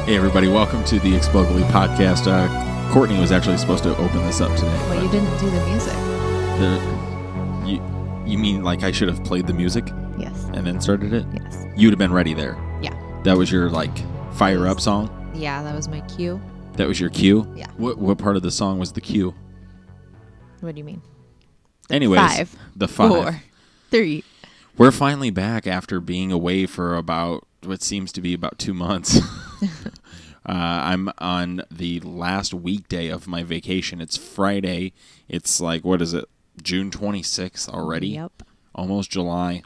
Hey everybody, welcome to the Explocally podcast. Cortney was actually supposed to open this up today. Well, you didn't do the music. You mean like I should have played the music? Yes. And then started it? Yes. You'd have been ready there. Yeah. That was your fire up song? Yeah, that was my cue. That was your cue? Yeah. What part of the song was the cue? What do you mean? Anyways, the 5. 4, 3. We're finally back after being away for about what seems to be about 2 months. I'm on the last weekday of my vacation. It's Friday. It's what is it? June 26th already? Yep. Almost July.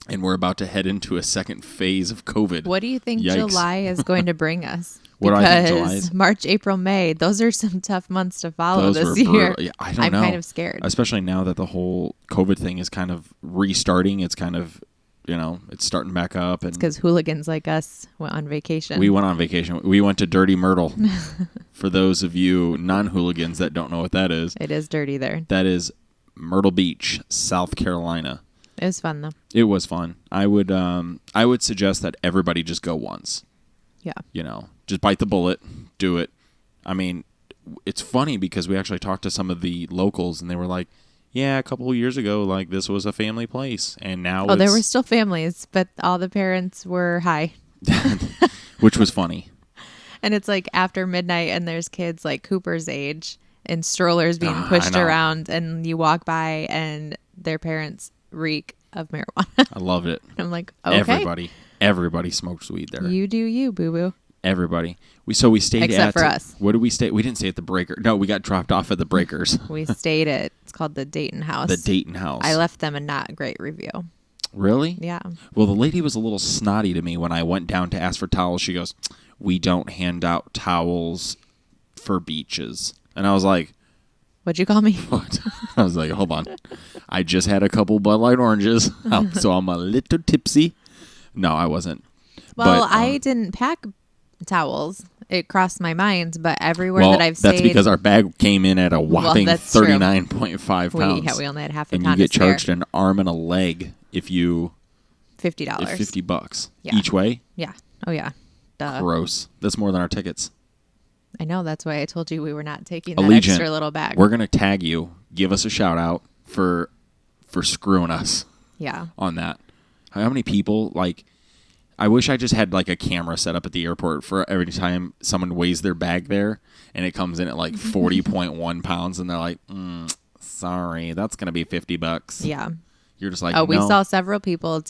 And we're about to head into a second phase of COVID. What do you think Yikes. July is going to bring us? What do I think July Because is? March, April, May, those are some tough months to follow this year. Brutal. Yeah, I don't know. I'm kind of scared. Especially now that the whole COVID thing is kind of restarting. It's kind of, it's starting back up. And Because hooligans like us went on vacation. we went on vacation. We went to Dirty Myrtle. For those of you non-hooligans that don't know what that is. It is dirty there. That is Myrtle Beach, South Carolina. It was fun, though. It was fun. I would suggest that everybody just go once. Yeah. Just bite the bullet, do it. I mean, it's funny because we actually talked to some of the locals and they were like, yeah, a couple of years ago, this was a family place. And now there were still families, but all the parents were high. Which was funny. And it's after midnight and there's kids Cooper's age and strollers being I pushed know. around and you walk by and their parents reek of marijuana. I loved it. I'm like, okay. Everybody smokes weed there. You do you, boo-boo. Everybody. We stayed Except for us. What did we stay? We didn't stay at the Breaker. No, we got dropped off at the Breakers. We stayed at, it's called the Dayton House. The Dayton House. I left them a not great review. Really? Yeah. Well, the lady was a little snotty to me when I went down to ask for towels. She goes, we don't hand out towels for beaches. And I was like, What'd you call me? what? I was like, hold on. I just had a couple Bud Light oranges, so I'm a little tipsy. No, I wasn't. Well, But, I didn't pack towels. It crossed my mind, but everywhere that I've stayed. That's because our bag came in at a whopping that's true. 39.5 pounds. We only had half a and ton you get to spare. charged an arm and a leg if you... $50. $50 Yeah. each way? Yeah. Oh, yeah. Duh. Gross. That's more than our tickets. I know. That's why I told you we were not taking that Allegiant, extra little bag. We're going to tag you. Give us a shout out for screwing us Yeah. on that. How many people, I wish I just had a camera set up at the airport for every time someone weighs their bag there and it comes in at 40.1 pounds and they're like, sorry, that's going to be $50. Yeah. You're just like, Oh, we no. saw several people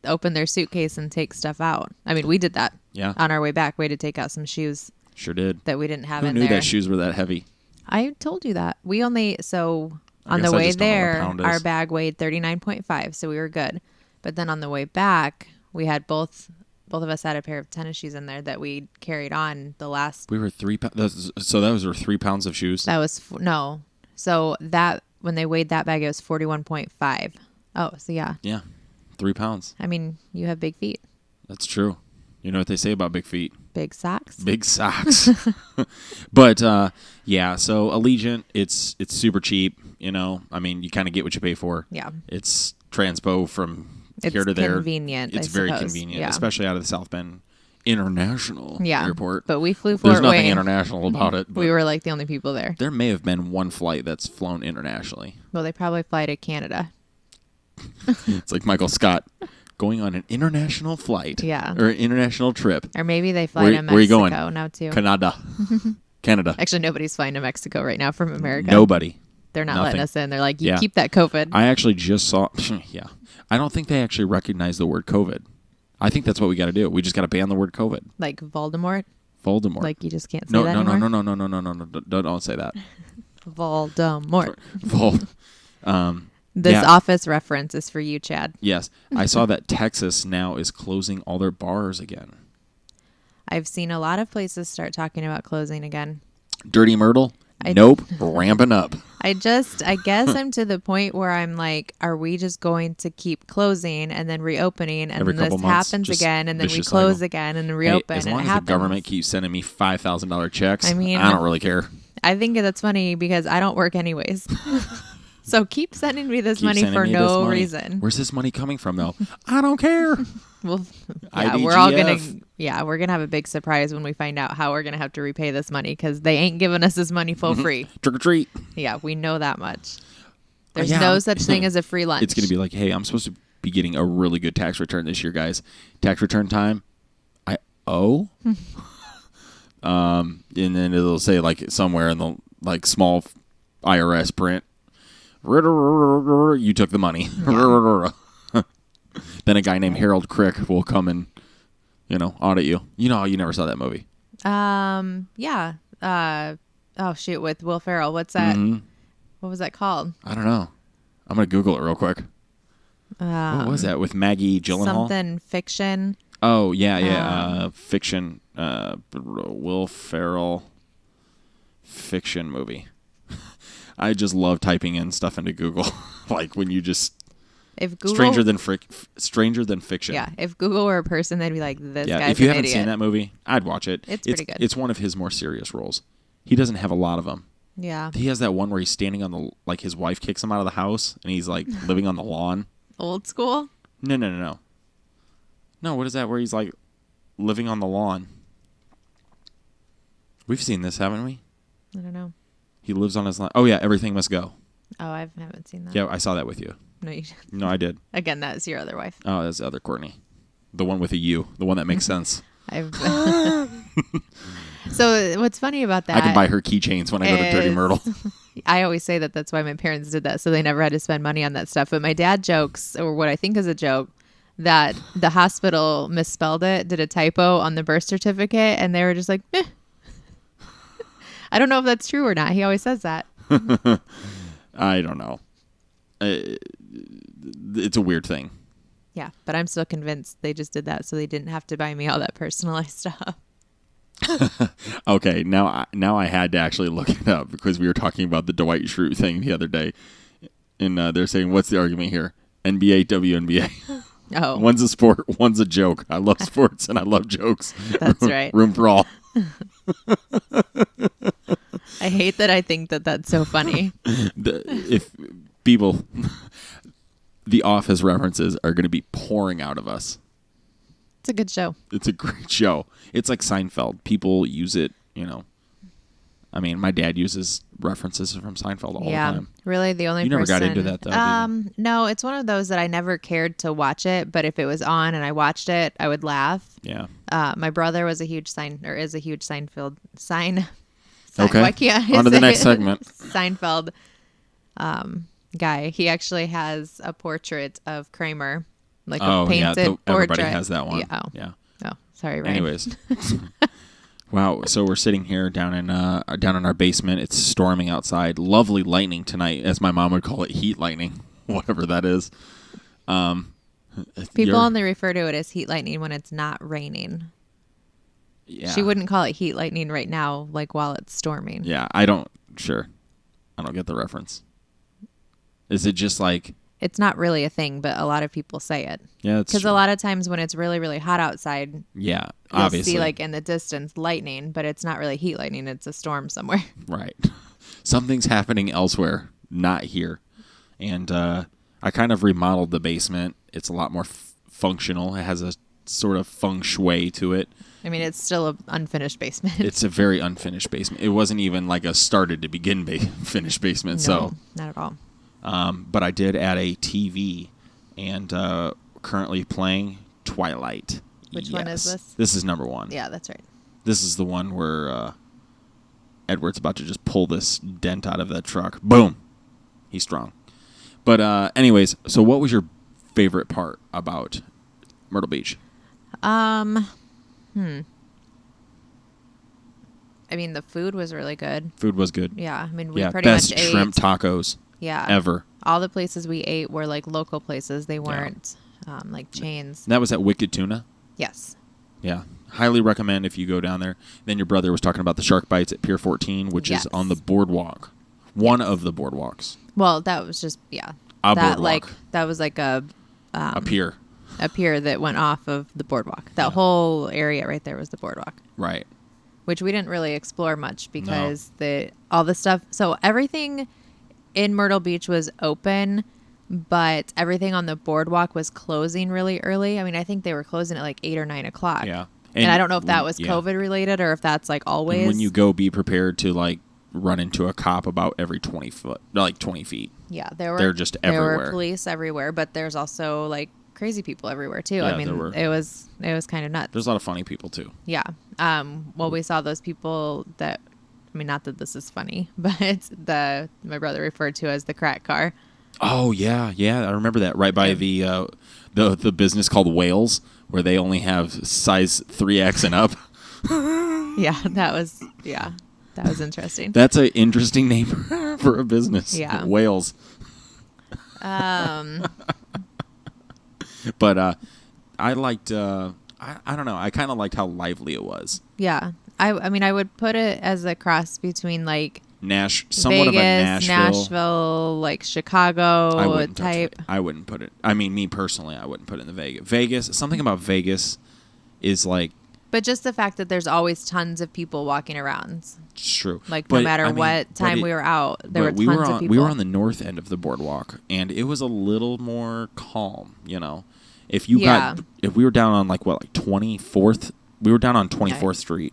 open their suitcase and take stuff out. I mean, we did that. Yeah. On our way back, we had to take out some shoes Sure did. that we didn't have Who in knew there. that shoes were that heavy? I told you that. We only, on guess the I way just don't know what a there, pound our is. bag weighed 39.5, so we were good. But then on the way back, we had both of us had a pair of tennis shoes in there that we carried on the last. We were 3 pounds. So that was 3 pounds of shoes? That was, no. So that, when they weighed that bag, it was 41.5. Oh, so yeah. Yeah. 3 pounds. I mean, you have big feet. That's true. You know what they say about big feet? Big socks. Big socks. But, yeah, so Allegiant, it's super cheap, I mean, you kind of get what you pay for. Yeah. It's transpo from It's here to there. convenient, It's I very suppose. convenient, Yeah. especially out of the South Bend International Airport. But we flew Fort There's nothing Wayne. international about it. But We were the only people there. there may have been one flight that's flown internationally. Well, they probably fly to Canada. It's like Michael Scott going on an international flight. Yeah. Or an international trip. Or maybe they fly Where- to Mexico where you going? now, too. Canada. Actually, nobody's flying to Mexico right now from America. Nobody. They're not Nothing. letting us in. They're like, you Yeah. keep that COVID. I actually just saw... Yeah. I don't think they actually recognize the word COVID. I think that's what we got to do. We just got to ban the word COVID. Like Voldemort. Voldemort. Like you just can't say no, that no, no, anymore. no. Don't say that. Voldemort. Vol. This Yeah. Office reference is for you, Chad. Yes. I saw that Texas now is closing all their bars again. I've seen a lot of places start talking about closing again. Dirty Myrtle? Nope. Ramping up. I guess I'm to the point where I'm like, are we just going to keep closing and then reopening, and Every then this couple months, happens just again, and then we vicious close cycle. again and then Hey, reopen, as and long it as the happens. government keeps sending me $5,000 checks, I mean, I don't really care. I think that's funny because I don't work anyways. So keep sending me this Keep money sending for me this no money. reason. Where's this money coming from, though? I don't care. Well, yeah, we're all IDGF. we're gonna have a big surprise when we find out how we're gonna have to repay this money because they ain't giving us this money for free. Trick or treat. Yeah, we know that much. There's Yeah. no such thing as a free lunch. It's going to be like, hey, I'm supposed to be getting a really good tax return this year, guys. Tax return time, I owe. And then it'll say like somewhere in the like small IRS print, you took the money. Then a guy named Harold Crick will come and, audit you. You never saw that movie. Yeah. Oh shoot, with Will Ferrell. What's that? Mhm. What was that called? I don't know. I'm going to Google it real quick. What was that with Maggie Gyllenhaal? Something fiction. Oh, yeah. Fiction. Will Ferrell fiction movie. I just love typing in stuff into Google. Like when you just... If Google, Stranger than Fiction. Yeah, if Google were a person, they'd be like, this Yeah, guy's if you an haven't idiot. seen that movie, I'd watch it. It's pretty good. It's one of his more serious roles. He doesn't have a lot of them. Yeah. He has that one where he's standing on the... Like his wife kicks him out of the house and he's like living on the lawn. Old school? No. No, what is that where he's like living on the lawn? We've seen this, haven't we? I don't know. He lives on his lawn. Oh, yeah, Everything Must Go. Oh, I haven't seen that. Yeah, I saw that with you. No, you didn't. No, I did. Again, that's your other wife. Oh, that's the other Cortney. The one with a U. The one that makes sense. So what's funny about that? I can buy her keychains when I go to Dirty is- Myrtle. I always say that that's why my parents did that, so they never had to spend money on that stuff. But my dad jokes, or what I think is a joke, that the hospital misspelled it, did a typo on the birth certificate, and they were just like, meh. I don't know if that's true or not. He always says that. I don't know. It's a weird thing. Yeah, but I'm still convinced they just did that so they didn't have to buy me all that personalized stuff. Okay, now I had to actually look it up because we were talking about the Dwight Schrute thing the other day. And they're saying, what's the argument here? NBA, WNBA. Oh, One's a sport, one's a joke. I love sports and I love jokes. That's right. Room for all. I hate that I think that that's so funny. If people, the Office references are going to be pouring out of us. It's a good show. It's a great show. It's like Seinfeld. People use it, I mean, my dad uses references from Seinfeld all the time. Really, the only You never person... got into that, though, did you? No, it's one of those that I never cared to watch it, but if it was on and I watched it, I would laugh. Yeah. My brother was a huge Seinfeld Okay. Why can't I On to the say next it? segment. Seinfeld guy. He actually has a portrait of Kramer, like a painted portrait. Everybody has that one. Yeah. Yeah. Oh, sorry, Ryan. Anyways. Wow. So we're sitting here down in our basement. It's storming outside. Lovely lightning tonight, as my mom would call it, heat lightning, whatever that is. People only refer to it as heat lightning when it's not raining. Yeah. She wouldn't call it heat lightning right now, like while it's storming. Yeah. I don't get the reference. Is it just like... It's not really a thing, but a lot of people say it. Yeah, that's Because true. a lot of times when it's really, really hot outside, Yeah, you'll obviously. see like in the distance lightning, but it's not really heat lightning. It's a storm somewhere. Right. Something's happening elsewhere, not here. And I kind of remodeled the basement. It's a lot more functional. It has a sort of feng shui to it. I mean, it's still an unfinished basement. It's a very unfinished basement. It wasn't even like a started to begin finished basement. No, not at all. But I did add a TV and currently playing Twilight. Which one is this? This is number one. Yeah, that's right. This is the one where Edward's about to just pull this dent out of that truck. Boom. He's strong. But anyways, so what was your favorite part about Myrtle Beach? I mean, the food was really good. Food was good. Yeah, I mean, we Yeah, pretty best much ate. shrimp tacos ever. All the places we ate were like local places. They weren't like chains. That was at Wicked Tuna. Yes. Yeah. Highly recommend if you go down there. Then your brother was talking about the shark bites at Pier 14, which is Yes. on the boardwalk. One of the boardwalks. Well, that was just A that boardwalk. that was like A pier. a pier that went off of the boardwalk. That whole area right there was the boardwalk. Right. Which we didn't really explore much because all the stuff. So everything in Myrtle Beach was open, but everything on the boardwalk was closing really early. I mean, I think they were closing at like 8 or 9 o'clock. Yeah. And I don't know if that was COVID related or if that's like always. And when you go, be prepared to like run into a cop about every 20 feet. Yeah, they're just there everywhere. were police everywhere, but there's also like crazy people everywhere too. Yeah, I mean, it was kind of nuts. There's a lot of funny people too. Yeah. Well, we saw those people that, I mean, not that this is funny, but my brother referred to as the crack car. Oh yeah, I remember that right by the business called Wales, where they only have size 3X and up. That was interesting. That's an interesting name for a business. Yeah, Wales. But I liked. I don't know. I kind of liked how lively it was. Yeah, I mean, I would put it as a cross between like somewhat Vegas, of a Nashville, like Chicago type. Touch it. I wouldn't put it. I mean, me personally, I wouldn't put it in the Vegas. Something about Vegas is like. But just the fact that there's always tons of people walking around. It's true. Like no matter what time we were out, there were tons of people. We were on the north end of the boardwalk, and it was a little more calm. You know, if we were down on like 24th, we were down on 24th Street.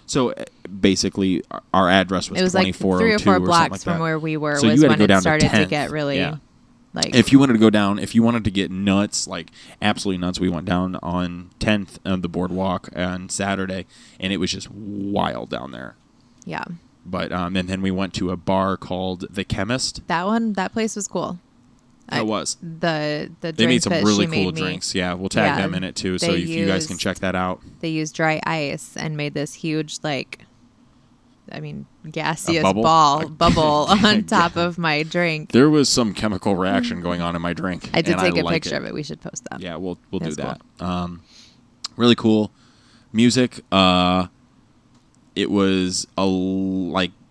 So basically, our address was 2402 like 3 or 4 blocks like from where we were. So was you had when to go it started down to get really. Yeah. Like, if you wanted to go down, if you wanted to get nuts, like absolutely nuts, we went down on 10th on the boardwalk on Saturday, and it was just wild down there. Yeah. But and then we went to a bar called The Chemist. That place was cool. It was. The they made some really cool drinks. drinks. Yeah, we'll tag them in it too, so if you guys can check that out. They used dry ice and made this huge gaseous bubble on top of my drink. There was some chemical reaction going on in my drink. I did take a picture of it. We should post that. Yeah, we'll do that. Cool. Really cool music. It was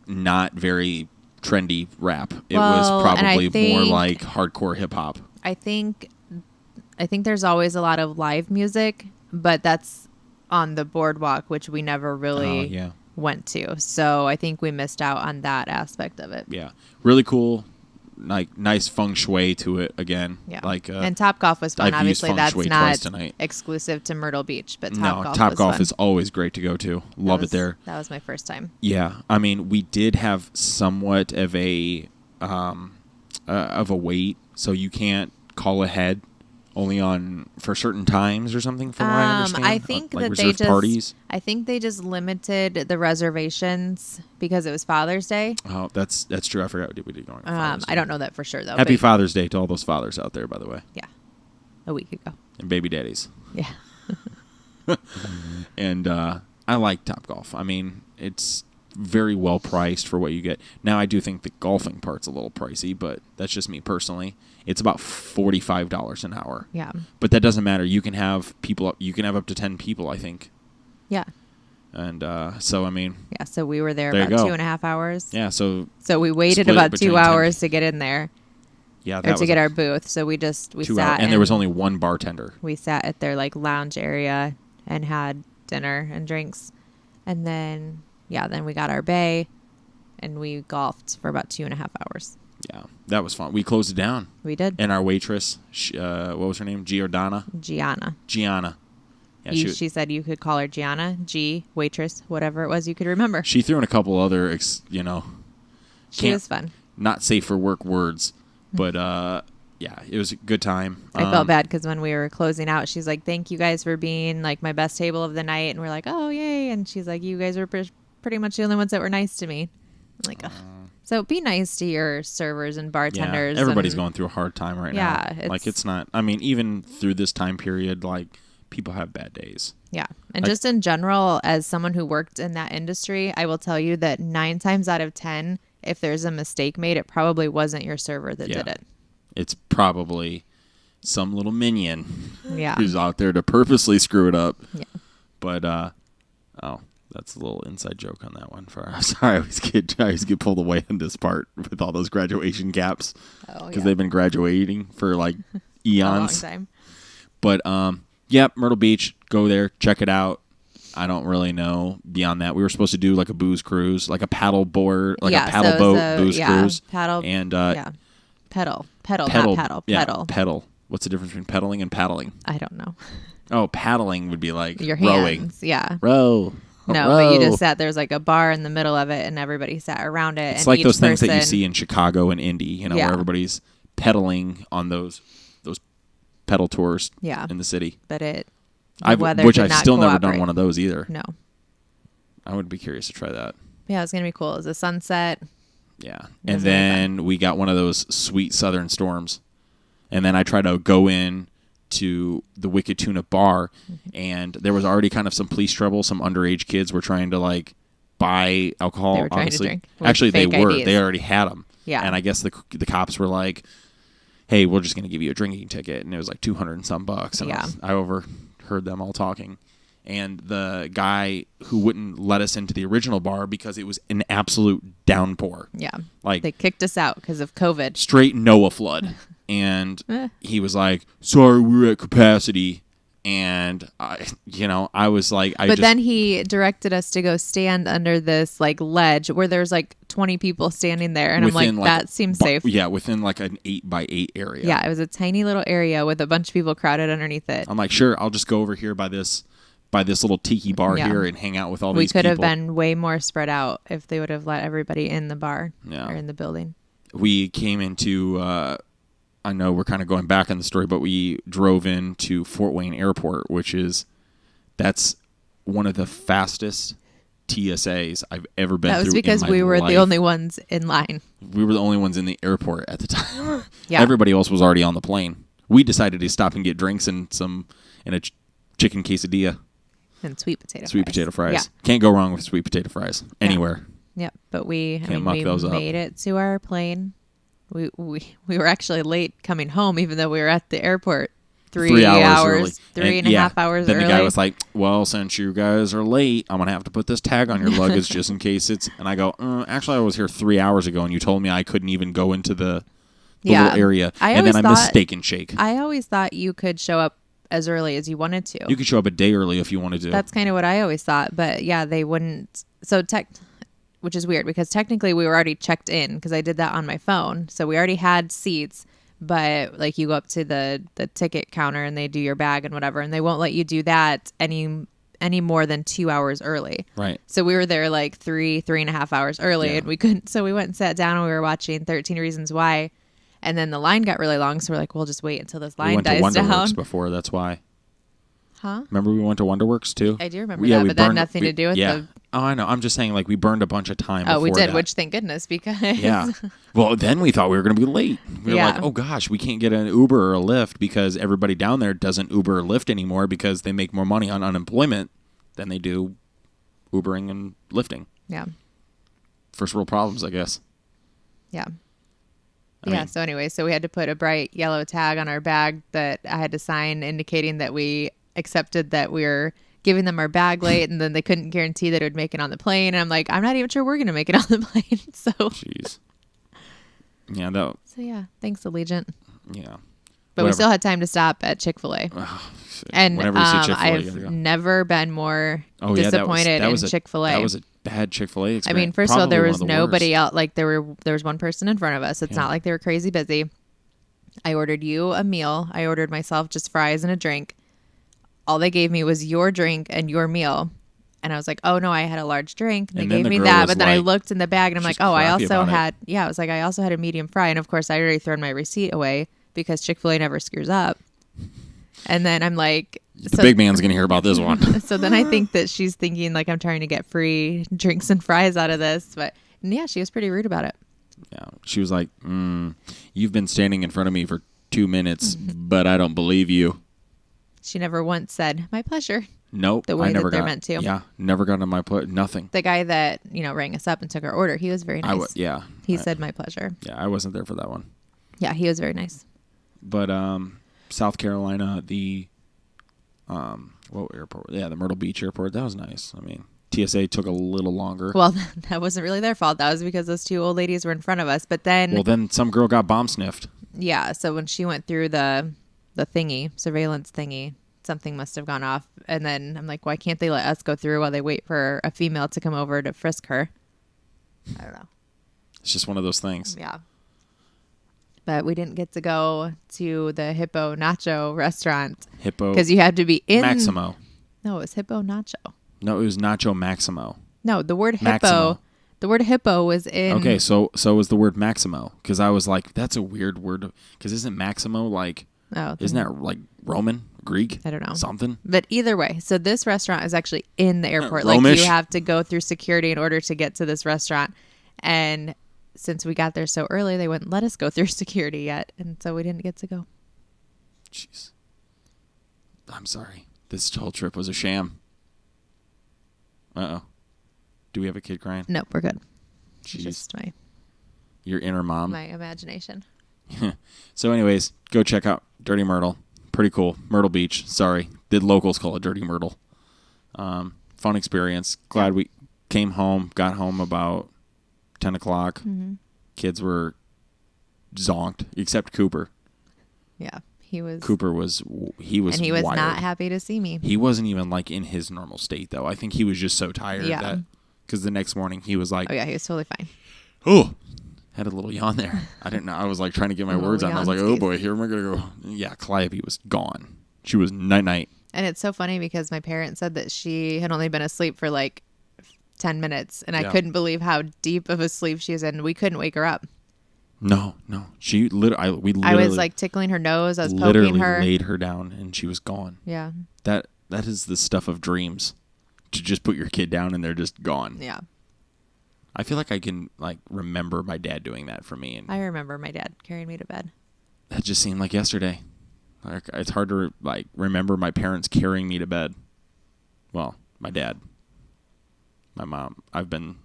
not very trendy rap. It was probably more like hardcore hip hop. I think there's always a lot of live music, but that's on the boardwalk, which we never really went to. So I think we missed out on that aspect of it. Yeah, really cool. Like nice feng shui to it again. Yeah, and Topgolf was fun. Obviously, that's not tonight. Exclusive to Myrtle Beach, but Topgolf is always great to go to. Love it there. That was my first time. Yeah, I mean, we did have somewhat of a wait, so you can't call ahead. Only for certain times or something, from what I understand. I think that parties. I think they just limited the reservations because it was Father's Day. Oh, that's true. I forgot we did going. I don't know that for sure though. Happy Father's Day to all those fathers out there, by the way. Yeah, a week ago. And baby daddies. Yeah. And I like Topgolf. I mean, it's very well priced for what you get. Now, I do think the golfing part's a little pricey, but that's just me personally. It's about $45 an hour. Yeah. But that doesn't matter. You can have people. You can have up to 10 people, I think. Yeah. And so I mean. Yeah. So we were there about 2.5 hours. Yeah. So we waited about 2 hours to get in there. Yeah. Or to get our booth. So we sat. And there was only one bartender. We sat at their lounge area and had dinner and drinks, and then we got our bay, and we golfed for about 2.5 hours. Yeah, that was fun. We closed it down. We did. And our waitress, what was her name? Gianna. Yeah, she said you could call her Gianna, waitress, whatever it was you could remember. She threw in a couple other, She was fun. Not safe for work words, but yeah, it was a good time. I felt bad because when we were closing out, she's like, "Thank you guys for being my best table of the night," and we're like, "Oh yay!" And she's like, "You guys were pretty much the only ones that were nice to me." I'm like, ugh. So be nice to your servers and bartenders. Yeah, everybody's going through a hard time right now. Yeah. It's not, I mean, even through this time period, people have bad days. Yeah. And just in general, as someone who worked in that industry, I will tell you that 9 times out of 10, if there's a mistake made, it probably wasn't your server that did it. It's probably some little minion who's out there to purposely screw it up. Yeah. But, That's a little inside joke on that one. Sorry, I always get pulled away on this part with all those graduation caps because they've been graduating for like eons. A long time. But yep, Myrtle Beach. Go there, check it out. I don't really know beyond that. We were supposed to do like a booze cruise, like a paddle board, like a paddle boat booze cruise. Paddle and pedal, not paddle. Yeah, pedal. pedal. What's the difference between pedaling and paddling? I don't know. Oh, paddling would be like your rowing. hands. Yeah. Row. No, row. but you just sat. There's like a bar in the middle of it, and everybody sat around it. It's and like each those things that you person- see in Chicago and Indy, where everybody's pedaling on those pedal tours in the city. But Which I've still never done one of those either. No. I would be curious to try that. Yeah, it's going to be cool. It's a sunset. Yeah. And then we got one of those sweet southern storms. And then I tried to go in to the Wicked Tuna bar, and there was already kind of some police trouble. Some underage kids were trying to like buy alcohol. They were trying honestly. to drink. Actually, they were. IDs. They already had them. Yeah. And I guess the cops were like, hey, we're just going to give you a drinking ticket. And it was like $200 and some bucks. And I overheard them all talking. And the guy who wouldn't let us into the original bar because it was an absolute downpour. Yeah. Like they kicked us out because of COVID. Straight Noah flood. And he was like, sorry, we were at capacity. And I was like, then he directed us to go stand under this like ledge where there's like 20 people standing there, and I'm like, that seems safe. Yeah, within like an 8x8 area. Yeah, it was a tiny little area with a bunch of people crowded underneath it. I'm like, sure, I'll just go over here by this little tiki bar here and hang out with all these people. We could have been way more spread out if they would have let everybody in the bar or in the building. We came into. I know we're kind of going back on the story, but we drove into Fort Wayne Airport, that's one of the fastest TSAs I've ever been through. That was because we were the only ones in line. We were the only ones in the airport at the time. Yeah. Everybody else was already on the plane. We decided to stop and get drinks and a chicken quesadilla. And sweet potato fries. Yeah. Can't go wrong with sweet potato fries anywhere. Yep, but we those up. made it to our plane. We were actually late coming home, even though we were at the airport 3 hours, three and a half hours then early. The guy was like, well, since you guys are late, I'm going to have to put this tag on your luggage just in case it's... And I go, actually, I was here 3 hours ago, and you told me I couldn't even go into the little area. And then I missed Steak and Shake. I always thought you could show up as early as you wanted to. You could show up a day early if you wanted to. That's kind of what I always thought. But yeah, they wouldn't... Which is weird because technically we were already checked in because I did that on my phone. So we already had seats, but like you go up to the ticket counter and they do your bag and whatever, and they won't let you do that any more than 2 hours early. Right. So we were there like three and a half hours early and we couldn't. So we went and sat down and we were watching 13 Reasons Why. And then the line got really long. So we're like, we'll just wait until this line dies down. We went to Wonderworks before. That's why. Huh? Remember we went to Wonderworks too? I do remember that, but that had nothing to do with the... Oh, I know. I'm just saying, like, we burned a bunch of time before we did, that. which thank goodness, because... Yeah. Well, then we thought we were going to be late. We were like, oh, gosh, we can't get an Uber or a Lyft because everybody down there doesn't Uber or Lyft anymore because they make more money on unemployment than they do Ubering and Lyfting. Yeah. First world problems, I guess. Yeah. So anyway, so we had to put a bright yellow tag on our bag that I had to sign indicating that we accepted that we were giving them our bag late, and then they couldn't guarantee that it would make it on the plane. And I'm like, I'm not even sure we're going to make it on the plane. So, jeez. Yeah, though. So yeah, thanks, Allegiant. Yeah. But we still had time to stop at Chick-fil-A. And I've never been more disappointed in Chick-fil-A. That was a bad Chick-fil-A experience. I mean, first of all, there was nobody else. Like there was one person in front of us. It's not like they were crazy busy. I ordered you a meal. I ordered myself just fries and a drink. All they gave me was your drink and your meal. And I was like, oh, no, I had a large drink. They gave me that. But then I looked in the bag and I'm like, oh, I also had, I was like, I also had a medium fry. And of course, I already thrown my receipt away because Chick-fil-A never screws up. And then I'm like, the big man's going to hear about this one. So then I think that she's thinking like I'm trying to get free drinks and fries out of this. But yeah, she was pretty rude about it. Yeah. She was like, you've been standing in front of me for 2 minutes, but I don't believe you. She never once said, my pleasure. Nope. The way that they're meant to. Yeah. Never got on my pleasure. Nothing. The guy that, rang us up and took our order, he was very nice. He said my pleasure. Yeah. I wasn't there for that one. Yeah. He was very nice. But South Carolina, the what airport? Yeah, the Myrtle Beach airport. That was nice. I mean, TSA took a little longer. Well, that wasn't really their fault. That was because those two old ladies were in front of us. But then, Well, then some girl got bomb sniffed. yeah. So when she went through the thingy, surveillance thingy, something must have gone off. And then I'm like, why can't they let us go through while they wait for a female to come over to frisk her? I don't know. It's just one of those things. Yeah. But we didn't get to go to the Hippo Nacho restaurant. Hippo. Because you had to be in. Maximo. No, it was Hippo Nacho. No, it was Nacho Maximo. No, the word hippo. Maximo. The word hippo was in. Okay, so was the word Maximo. Because I was like, that's a weird word. Because isn't Maximo like, isn't that like Roman, Greek? I don't know. Something? But either way, so this restaurant is actually in the airport. Romish? Like you have to go through security in order to get to this restaurant. And since we got there so early, they wouldn't let us go through security yet. And so we didn't get to go. Jeez. I'm sorry. This whole trip was a sham. Uh-oh. Do we have a kid crying? No, we're good. Jeez. Just Your inner mom. my imagination. So anyways, go check out Dirty Myrtle. Pretty cool. Myrtle Beach. Sorry. The locals call it Dirty Myrtle. Fun experience. Glad we came home. Got home about 10 o'clock. Mm-hmm. Kids were zonked, except Cooper. Yeah. Cooper was and he was wired. not happy to see me. He wasn't even like in his normal state though. I think he was just so tired that because the next morning he was like, oh yeah, he was totally fine. Oh, had a little yawn there. I didn't know. I was like trying to get my words out. I was like, oh boy, here am I gonna go. Yeah, Calliope was gone. She was night. And it's so funny because my parents said that she had only been asleep for like 10 minutes, and I couldn't believe how deep of a sleep she was in. We couldn't wake her up. No. She literally. I was like tickling her nose. I was poking her. Laid her down, and she was gone. Yeah. That is the stuff of dreams. To just put your kid down and they're just gone. Yeah. I feel like I can like remember my dad doing that for me. And I remember my dad carrying me to bed. That just seemed like yesterday. Like it's hard to like remember my parents carrying me to bed. Well, my dad, my mom. I've been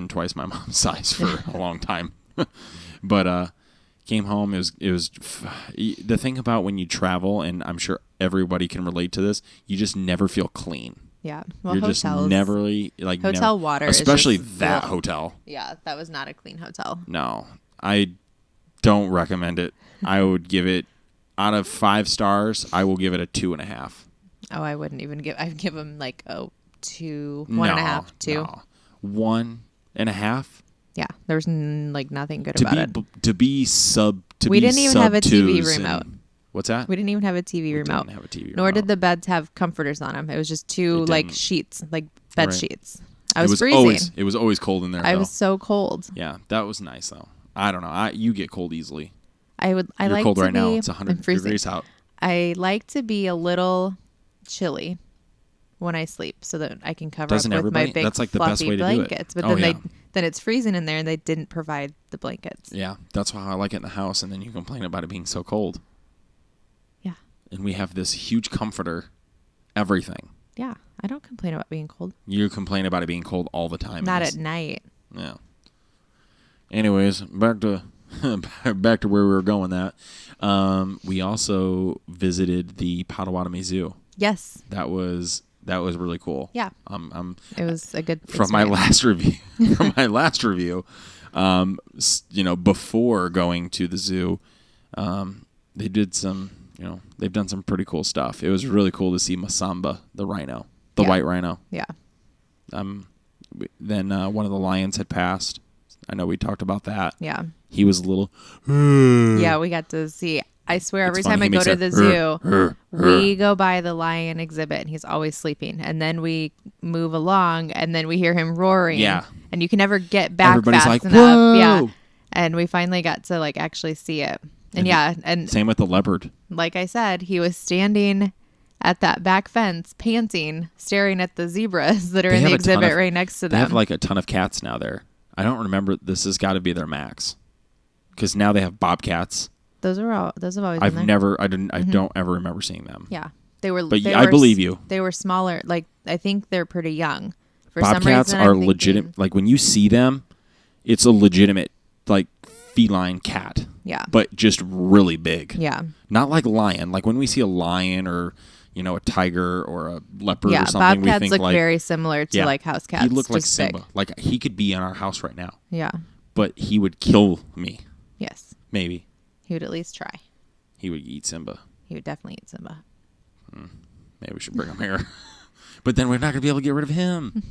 twice my mom's size for a long time. But came home. It was the thing about when you travel, and I'm sure everybody can relate to this. You just never feel clean. Yeah, well, you're just never like hotel water, especially is just, that hotel. Yeah, that was not a clean hotel. No, I don't recommend it. I would give it out of 5 stars. I will give it a 2.5. Oh, I wouldn't even give. I'd give them like 2, 1.5, 2. No. 1.5. Yeah, there was like nothing good about it. We didn't even have a TV remote. What's that? We didn't even have a TV remote. Didn't have a TV Nor remote. did the beds have comforters on them. It was just 2 like sheets, like bed sheets. I was freezing. freezing. It was always cold in there. I was so cold. Yeah, that was nice though. I don't know. You get cold easily. You're like cold right now. It's 100 degrees out. I like to be a little chilly when I sleep so that I can cover up with my big That's like the fluffy best way to blankets. do it. But then it's freezing in there and they didn't provide the blankets. Yeah, that's why I like it in the house, and then you complain about it being so cold. Yeah. And we have this huge comforter, everything. Yeah, I don't complain about being cold. You complain about it being cold all the time. Not at night. Yeah. Anyways, back to where we were going. We also visited the Potawatomi Zoo. Yes. That was really cool. Yeah. It was a good from my last review. Before going to the zoo, they did some. They've done some pretty cool stuff. It was really cool to see Masamba, the rhino, white rhino. Yeah. Then one of the lions had passed. I know we talked about that. Yeah. He was a little. Yeah, we got to see. I swear, every time I go to the zoo, we go by the lion exhibit, and he's always sleeping. And then we move along, and then we hear him roaring. Yeah. And you can never get back Everybody's fast like, enough. whoa! Yeah. And we finally got to actually see it. And same with the leopard. Like I said, he was standing at that back fence, panting, staring at the zebras that are in the exhibit right next to them. They have like a ton of cats now there. I don't remember. This has got to be their max, because now they have bobcats. Those have always been there. I don't ever remember seeing them. Yeah, they were. But I believe you. They were smaller. Like I think they're pretty young. For Bobcats some reason, are legitimate. Like when you see them, it's a legitimate like feline cat. Yeah. But just really big. Yeah. Not like lion. Like when we see a lion or a tiger or a leopard Yeah, or something. We bobcats think look like very similar to like house cats. He looked like just big. Simba. Like he could be in our house right now. Yeah. But he would kill me. Yes. Maybe. He would at least try. He would eat Simba. He would definitely eat Simba. Maybe we should bring him here. But then we're not going to be able to get rid of him.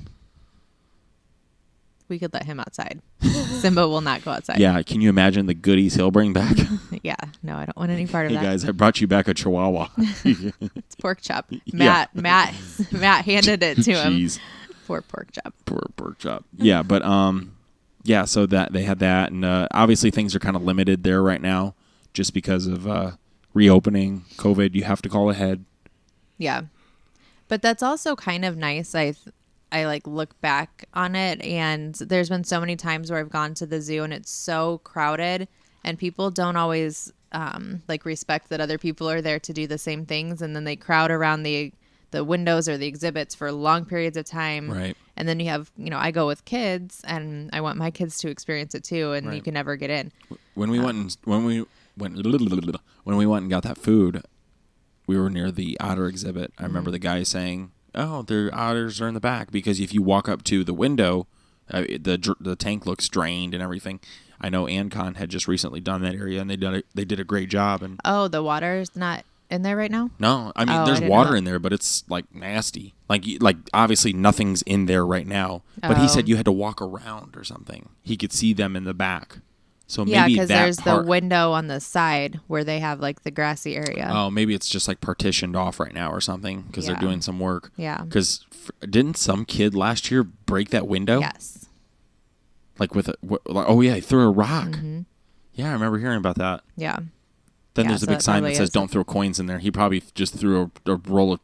We could let him outside. Simba will not go outside. Yeah, can you imagine the goodies he'll bring back? Yeah, no, I don't want any part of Hey that. guys, I brought you back a Chihuahua. It's pork chop. Matt handed it to him. Jeez. Poor pork chop. Poor pork chop. Yeah, but so that they had that, and obviously things are kind of limited there right now, just because of reopening, COVID. You have to call ahead. Yeah, but that's also kind of nice. I like look back on it, and there's been so many times where I've gone to the zoo and it's so crowded, and people don't always like respect that other people are there to do the same things, and then they crowd around the windows or the exhibits for long periods of time. Right. And then you have, I go with kids, and I want my kids to experience it too, and Right. you can never get in. When we went and got that food, we were near the otter exhibit. I remember the guy saying, "Oh, the otters are in the back," because if you walk up to the window, the tank looks drained and everything. I know Ancon had just recently done that area, and they did a great job. And Oh, the water's not in there right now? no, I mean Oh, I there's didn't water know. in there, but it's like nasty. Like obviously nothing's in there right now. But he said you had to walk around or something. He could see them in the back. So Yeah, maybe because that there's part, the window on the side where they have like the grassy area. Oh, maybe it's just like partitioned off right now or something because they're Yeah. doing some work. Yeah. Because didn't some kid last year break that window? Yes. Like with he threw a rock. Mm-hmm. Yeah, I remember hearing about that. Yeah. Then Yeah, there's a so big that sign that probably says is "Don't throw coins in there." He probably just threw a roll of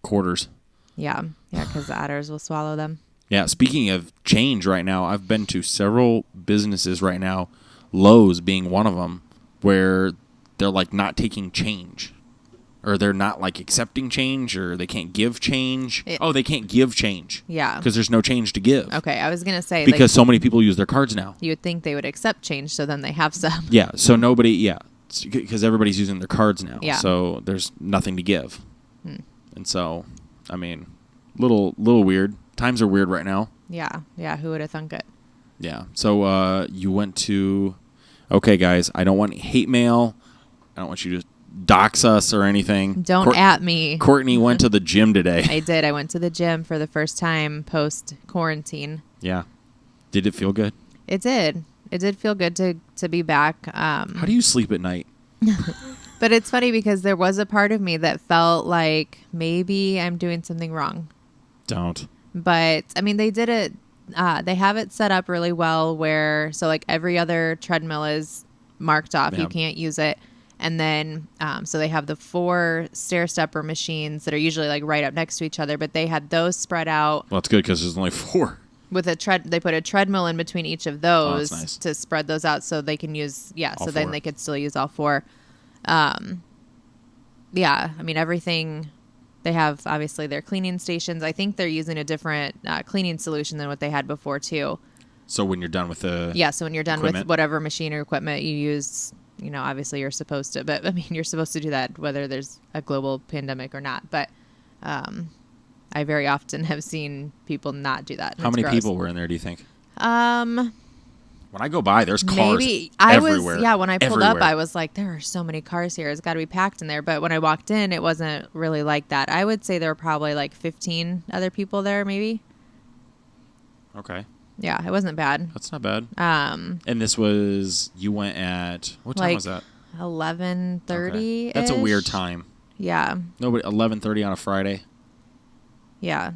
quarters. Yeah. Yeah, because the otters will swallow them. Yeah. Speaking of change, right now I've been to several businesses right now, Lowe's being one of them, where they're like not taking change, or they're not like accepting change, or they can't give change. They can't give change. Yeah. Because there's no change to give. Okay, I was going to say, Because so many people use their cards now. you would think they would accept change, so then they have some. Yeah. So nobody. Yeah. Because everybody's using their cards now. Yeah. So there's nothing to give. And so, I mean, little weird. Times are weird right now. Yeah. Yeah, who would have thunk it? Yeah. So you went to. Okay, guys. I don't want hate mail. I don't want you to dox us or anything. Don't at me. Cortney went to the gym today. I did. I went to the gym for the first time post-quarantine. Yeah. Did it feel good? It did. It did feel good to be back. How do you sleep at night? But it's funny because there was a part of me that felt like maybe I'm doing something wrong. Don't. But, I mean, they did it. They have it set up really well where, so like every other treadmill is marked off. Yeah. You can't use it. And then, so they have the 4 stair stepper machines that are usually like right up next to each other, but they had those spread out. Well, that's good because there's only 4. With they put a treadmill in between each of those nice. to spread those out so they can use, All so then 4. they could still use all 4. Yeah, I mean, everything, they have obviously their cleaning stations. I think they're using a different cleaning solution than what they had before too. So when you're done with the Yeah, so when you're done equipment? with whatever machine or equipment you use, obviously you're supposed to, but I mean, you're supposed to do that whether there's a global pandemic or not. But I very often have seen people not do that. How many people were in there, do you think? When I go by, there's cars Maybe everywhere. when I pulled up, Everywhere. I was like, there are so many cars here. It's got to be packed in there. But when I walked in, it wasn't really like that. I would say there were probably like 15 other people there, maybe. Okay. Yeah, it wasn't bad. That's not bad. And this was, you went at, what time Like was that? 11:30. Okay. That's a weird time. Yeah. Nobody, 11:30 on a Friday. Yeah.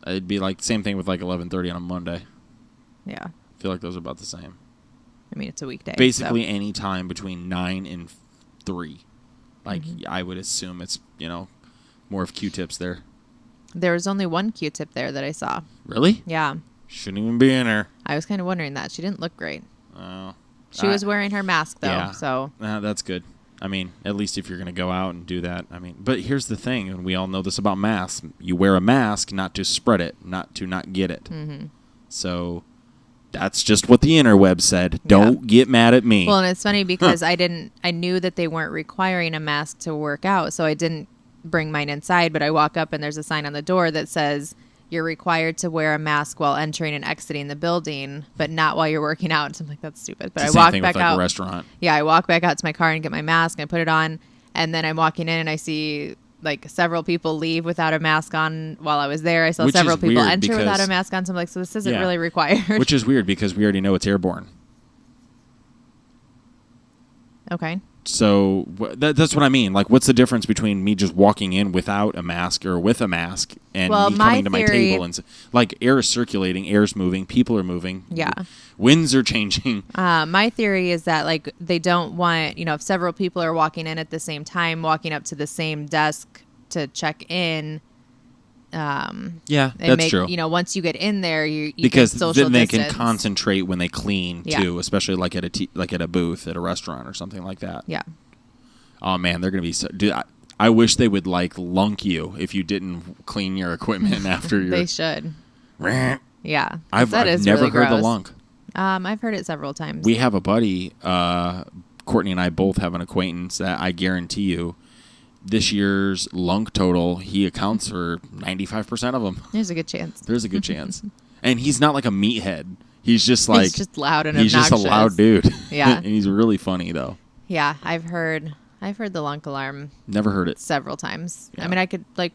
It'd be like, same thing with like 11:30 on a Monday. Yeah. I feel like those are about the same. I mean, it's a weekday. Basically so. any time between 9 and 3. Like, Mm-hmm. I would assume it's, more of Q-tips there. There was only one Q-tip there that I saw. Really? Yeah. Shouldn't even be in there. I was kind of wondering that. She didn't look great. Oh. She was wearing her mask, though. Yeah. So. That's good. I mean, at least if you're going to go out and do that. I mean, but here's the thing, and we all know this about masks. You wear a mask not to spread it, not to not get it. Mm-hmm. So that's just what the interweb said. Don't get mad at me. Well, and it's funny because I knew that they weren't requiring a mask to work out, so I didn't bring mine inside, but I walk up and there's a sign on the door that says you're required to wear a mask while entering and exiting the building, but not while you're working out. So I'm like, that's stupid. But It's the I same walk thing back with like out. a restaurant. Yeah, I walk back out to my car and get my mask and I put it on. And then I'm walking in and I see like several people leave without a mask on while I was there. I saw Which several is people weird enter without a because- mask on. So I'm like, so this isn't Yeah. really required. Which is weird because we already know it's airborne. Okay. So that's what I mean. Like, what's the difference between me just walking in without a mask or with a mask and Well, me my coming to my theory- table and like air is circulating, air's moving, people are moving. Yeah. Winds are changing. My theory is that like they don't want, if several people are walking in at the same time, walking up to the same desk to check in. Yeah, And that's make, true. Once you get in there, you Because can social then they distance. can concentrate when they clean Yeah. too, especially like at a booth at a restaurant or something like that. Yeah. Oh man, they're gonna be so. Dude, I wish they would like lunk you if you didn't clean your equipment after your. They should. Yeah. I've That is never really heard the gross. lunk. I've heard it several times. We have a buddy, Cortney and I both have an acquaintance that I guarantee you, this year's lunk total, he accounts for 95% of them. There's a good chance. There's a good chance, and he's not like a meathead. He's just like He's just loud and he's obnoxious. just a loud dude. Yeah. and he's really funny though. Yeah, I've heard the lunk alarm Never heard it. several times. Yeah. I mean, I could I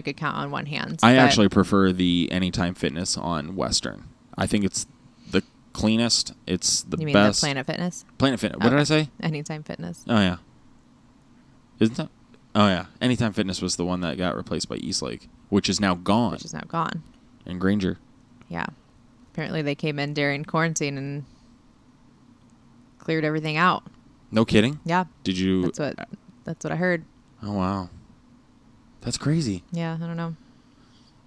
could count on one hand. I but- actually prefer the Anytime Fitness on Western. I think it's the cleanest. It's the You mean best. the Planet Fitness? Planet Fitness. What did I say? Anytime Fitness. Oh yeah. Isn't that? Oh yeah. Anytime Fitness was the one that got replaced by Eastlake, which is now gone. Which is now gone. And Granger. Yeah. Apparently they came in during quarantine and cleared everything out. No kidding. Yeah. Did you? That's what I heard. Oh wow. That's crazy. Yeah, I don't know.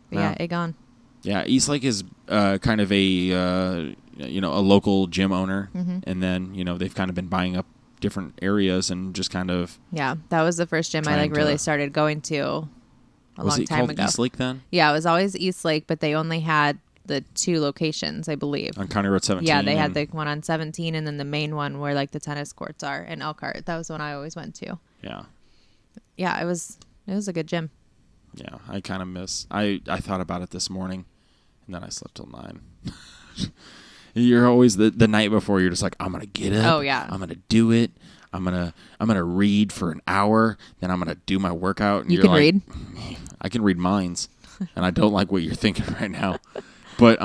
But Yeah. yeah, it gone. Yeah, Eastlake is kind of a local gym owner, Mhm. and then they've kind of been buying up different areas and just kind of. Yeah, that was the first gym I Trying really to- started going to a Was long it time called ago. Eastlake then? Yeah, it was always Eastlake, but they only had the 2 locations, I believe. On County Road 17. Yeah, they had and- the one on 17 and then the main one where like the tennis courts are in Elkhart. That was the one I always went to. Yeah. Yeah, it was a good gym. Yeah, I kind of miss. I thought about it this morning, and then I slept till 9. You're always the night before. You're just like, I'm gonna get up. Oh, yeah. I'm gonna do it. I'm gonna read for an hour. Then I'm gonna do my workout. And You you're can like, read? I can read minds, and I don't like what you're thinking right now. But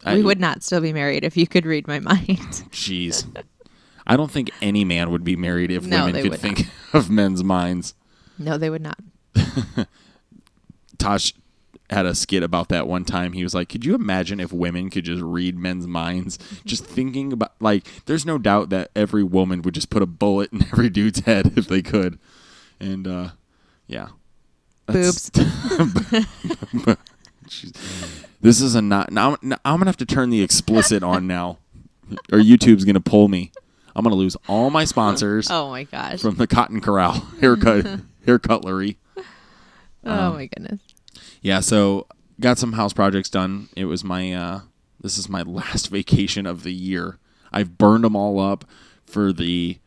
We would not still be married if you could read my mind. Jeez, I don't think any man would be married if No, women they could would think of men's minds. No, they would not. Tosh had a skit about that one time. He was like, could you imagine if women could just read men's minds? Just thinking about, like, there's no doubt that every woman would just put a bullet in every dude's head if they could. And, yeah. Boobs. This is a not. Now I'm going to have to turn the explicit on now, or YouTube's going to pull me. I'm going to lose all my sponsors Oh my gosh. from the Cotton Corral hair cutlery. Oh my goodness. Yeah, so got some house projects done. It was my this is my last vacation of the year. I've burned them all up for the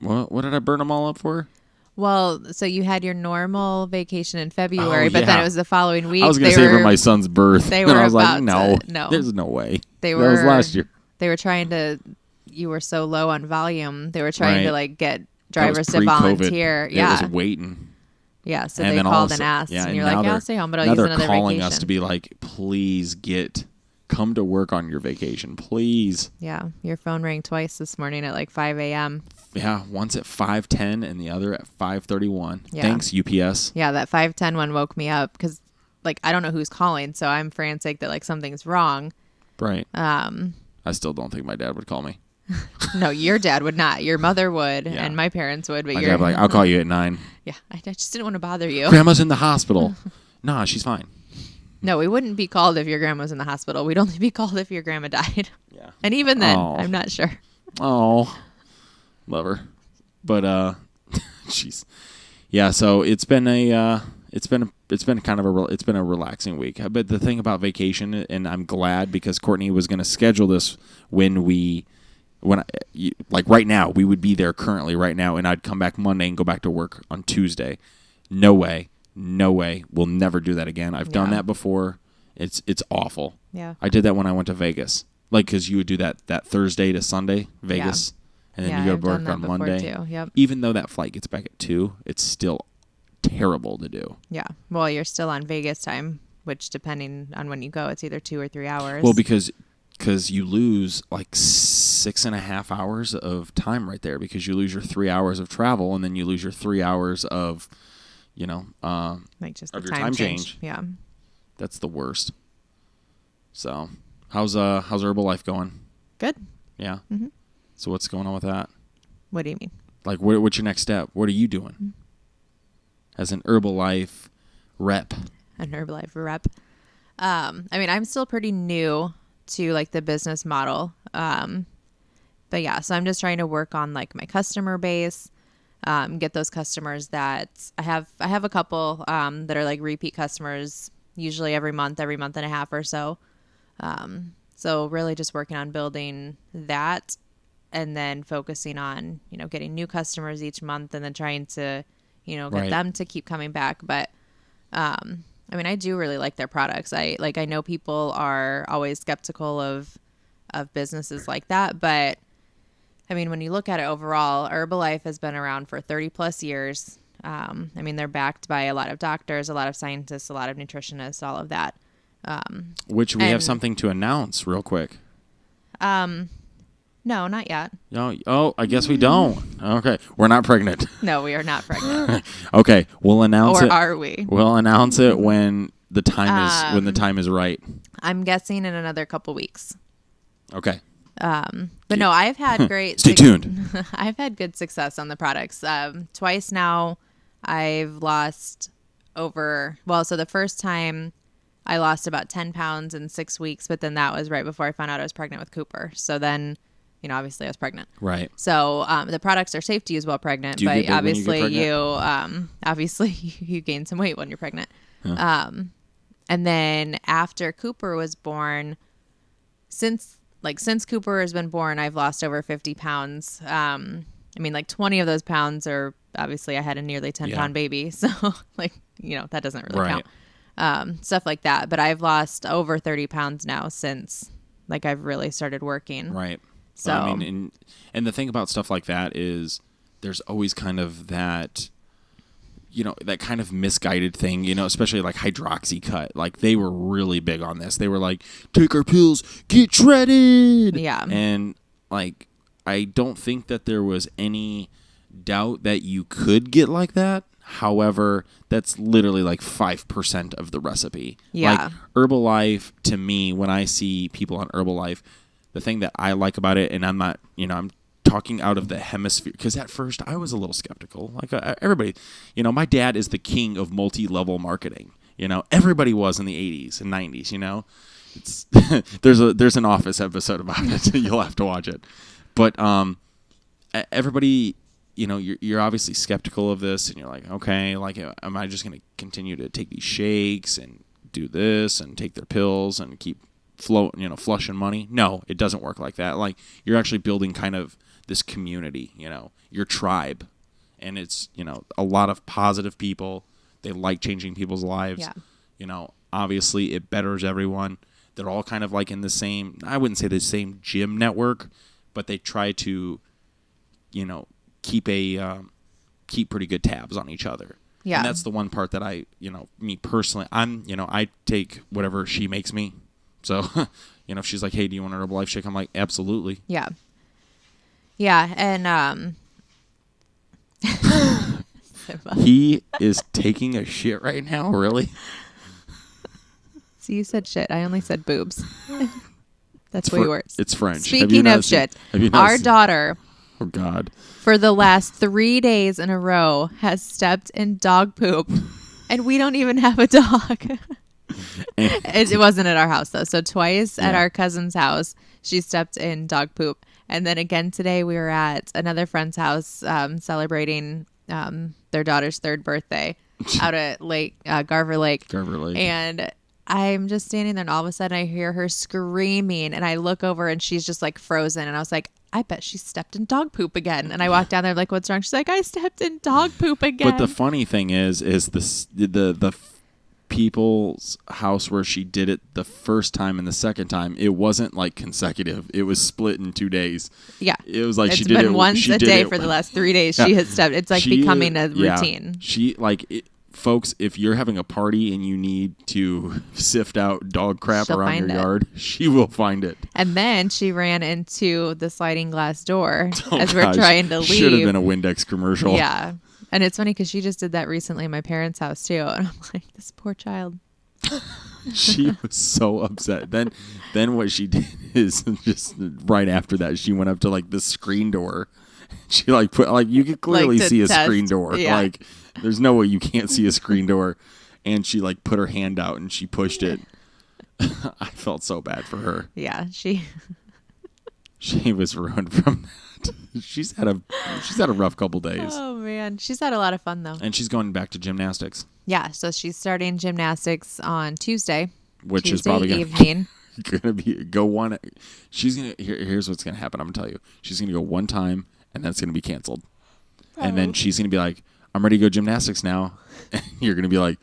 what did I burn them all up for? Well, so you had your normal vacation in February, Oh, but then yeah. it was the following week. I was going to say for my son's birth. they and were I was like, about no, to- no. there's no way. They That was were- last year. They were trying to. You were so low on volume. They were trying to Right. like get That was drivers to pre-COVID. volunteer. It Yeah, was waiting. yeah. So And they then all called of and a sudden- asked, yeah, and you're and like, now "Yeah, I'll they're- stay home, but I'll Now use they're another calling vacation." us to be like, please come to work on your vacation, please. Yeah, your phone rang twice this morning at like 5 a.m. Yeah, once at 5:10 and the other at 5:31. Yeah. Thanks, UPS. Yeah, that 5:10 one woke me up because like I don't know who's calling, so I'm frantic that like something's wrong. Right. I still don't think my dad would call me. No, your dad would not. Your mother would, Yeah. and my parents would. But My your dad would be like, I'll call you at 9. yeah, I just didn't want to bother you. Grandma's in the hospital. Nah, she's fine. No, we wouldn't be called if your grandma was in the hospital. We'd only be called if your grandma died. Yeah. And even then, Oh. I'm not sure. Oh, love her. But jeez, yeah. So it's been a relaxing week. But the thing about vacation, and I'm glad because Cortney was going to schedule this like right now, we would be there currently right now, and I'd come back Monday and go back to work on Tuesday. No way. No way. We'll never do that again. I've done Yeah. that before. It's awful. Yeah. I did that when I went to Vegas. Like, because you would do that Thursday to Sunday, Vegas, and then Yeah, you go I've to done work that on before Monday. too. Yep. Even though that flight gets back at 2, it's still terrible to do. Yeah. Well, you're still on Vegas time, which depending on when you go, it's either 2 or 3 hours. Well, because you lose like 6.5 hours of time right there, because you lose your 3 hours of travel, and then you lose your 3 hours of, like just of the your time change. Yeah. That's the worst. So, how's Herbalife going? Good. Yeah. Mm-hmm. So what's going on with that? What do you mean? Like, what's your next step? What are you doing as an Herbalife rep? An Herbalife rep. I mean, I'm still pretty new to like the business model. But yeah, so I'm just trying to work on like my customer base, get those customers that I have a couple that are like repeat customers, usually every month and a half or so. So really just working on building that, and then focusing on, getting new customers each month, and then trying to, get Right. them to keep coming back. But, I mean, I do really like their products. I know people are always skeptical of businesses like that, but I mean, when you look at it overall, Herbalife has been around for 30 plus years. I mean, they're backed by a lot of doctors, a lot of scientists, a lot of nutritionists, all of that. Which we have and- something to announce real quick. No, not yet. No, I guess we don't. Okay, we're not pregnant. No, we are not pregnant. Okay, we'll announce Or it. are we? We'll announce it when the time is right. I'm guessing in another couple weeks. Okay. But no, I've had great. Stay tuned. I've had good success on the products. Twice now, I've lost over. Well, so the first time I lost about 10 pounds in 6 weeks, but then that was right before I found out I was pregnant with Cooper. So then, obviously I was pregnant. Right. So the products are safe to use while pregnant, Do you but get big when you get obviously you gain some weight when you're pregnant. And then after Cooper was born, since Cooper has been born, I've lost over 50 pounds. I mean, like 20 of those pounds are obviously I had a nearly 10-pound baby. So like, that doesn't really count. Stuff like that. But I've lost over 30 pounds now since like I've really started working. Right. So I mean, and the thing about stuff like that is there's always kind of that, that kind of misguided thing, especially like Hydroxycut. Like they were really big on this. They were like, take our pills, get shredded. Yeah. And like, I don't think that there was any doubt that you could get like that. However, that's literally like 5% of the recipe. Yeah. Like Herbalife, to me, when I see people on Herbalife, the thing that I like about it, and I'm not, I'm talking out of the hemisphere, because at first I was a little skeptical. Like everybody, my dad is the king of multi-level marketing. Everybody was in the 80s and 90s. It's there's an Office episode about it. You'll have to watch it. But everybody, you're obviously skeptical of this, and you're like, okay, like, am I just going to continue to take these shakes and do this and take their pills and keep flushing money? No, it doesn't work like that. Like, you're actually building kind of this community, your tribe, and it's, a lot of positive people. They like changing people's lives. Yeah. Obviously it betters everyone. They're all kind of like in the same, I wouldn't say the same gym network, but they try to, keep pretty good tabs on each other. Yeah. And that's the one part that I, me personally, I take whatever she makes me. So, if she's like, hey, do you want an Herbalife shake? I'm like, absolutely. Yeah. Yeah. And, He is taking a shit right now, really? So you said shit. I only said boobs. That's way worse. It's French. Speaking of shit, our daughter, oh God, for the last 3 days in a row, has stepped in dog poop, and we don't even have a dog. It wasn't at our house though. So twice at our cousin's house, she stepped in dog poop, and then again today we were at another friend's house celebrating their daughter's 3rd birthday out at Garver Lake. And I'm just standing there, and all of a sudden I hear her screaming, and I look over, and she's just like frozen. And I was like, I bet she stepped in dog poop again. And I walked down there like, what's wrong? She's like, I stepped in dog poop again. But the funny thing is the people's house where she did it the first time and the second time, it wasn't like consecutive. It was split in 2 days. Yeah. It was like it's she did been it once she a did day it, for the last 3 days. Yeah. She has stepped. It's like becoming a routine. She folks, if you're having a party and you need to sift out dog crap She'll around your find it. yard, she will find it. And then she ran into the sliding glass door as Gosh, we're trying to leave. Should have been a Windex commercial. Yeah. And it's funny because she just did that recently in my parents' house too. And I'm like, this poor child. She was so upset. Then what she did is just right after that, she went up to like the screen door. She like put like you could clearly Like to see a test. screen door. Yeah. Like there's no way you can't see a screen door. And she like put her hand out and she pushed it. I felt so bad for her. Yeah. She was ruined from that. She's had a rough couple days. Oh man. She's had a lot of fun though. And she's going back to gymnastics. Yeah. So she's starting gymnastics on Tuesday. Which Tuesday is probably evening. gonna be go one. She's gonna here's what's gonna happen. I'm gonna tell you. She's gonna go one time, and that's gonna be canceled. And then she's gonna be like, "I'm ready to go gymnastics now." And you're gonna be like,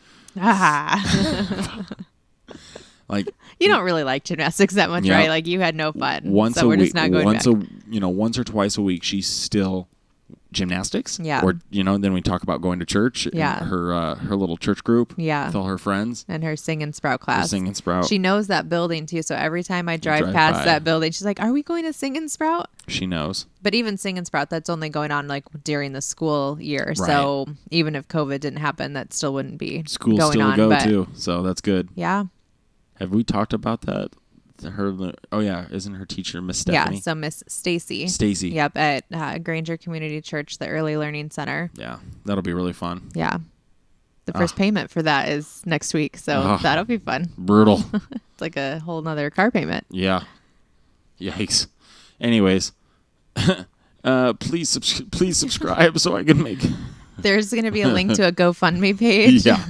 like You don't really like gymnastics that much, Yeah. right? Like you had no fun. once so a we're week, just not going once back. once or twice a week, she's still gymnastics. Yeah. Or then we talk about going to church. Yeah. And her little church group. Yeah. With all her friends. And her sing and sprout Her class. sing and sprout. She knows that building too. So every time I drive drive past by. that building, she's like, "Are we going to sing and sprout?" She knows. But even sing and sprout, that's only going on like during the school year. So even if COVID didn't happen, that still wouldn't be School's going still on. a go but too. So that's good. yeah, Have we talked about that? Isn't her teacher Miss Stephanie? yeah. So Miss Stacy. Stacy. Yep, at Granger Community Church, the Early Learning Center. Yeah, that'll be really fun. Yeah, the first payment for that is next week, so that'll be fun. Brutal. It's like a whole nother car payment. Yeah. Yikes. Anyways, please subscribe so I can make. There's going to be a link to a GoFundMe page. Yeah.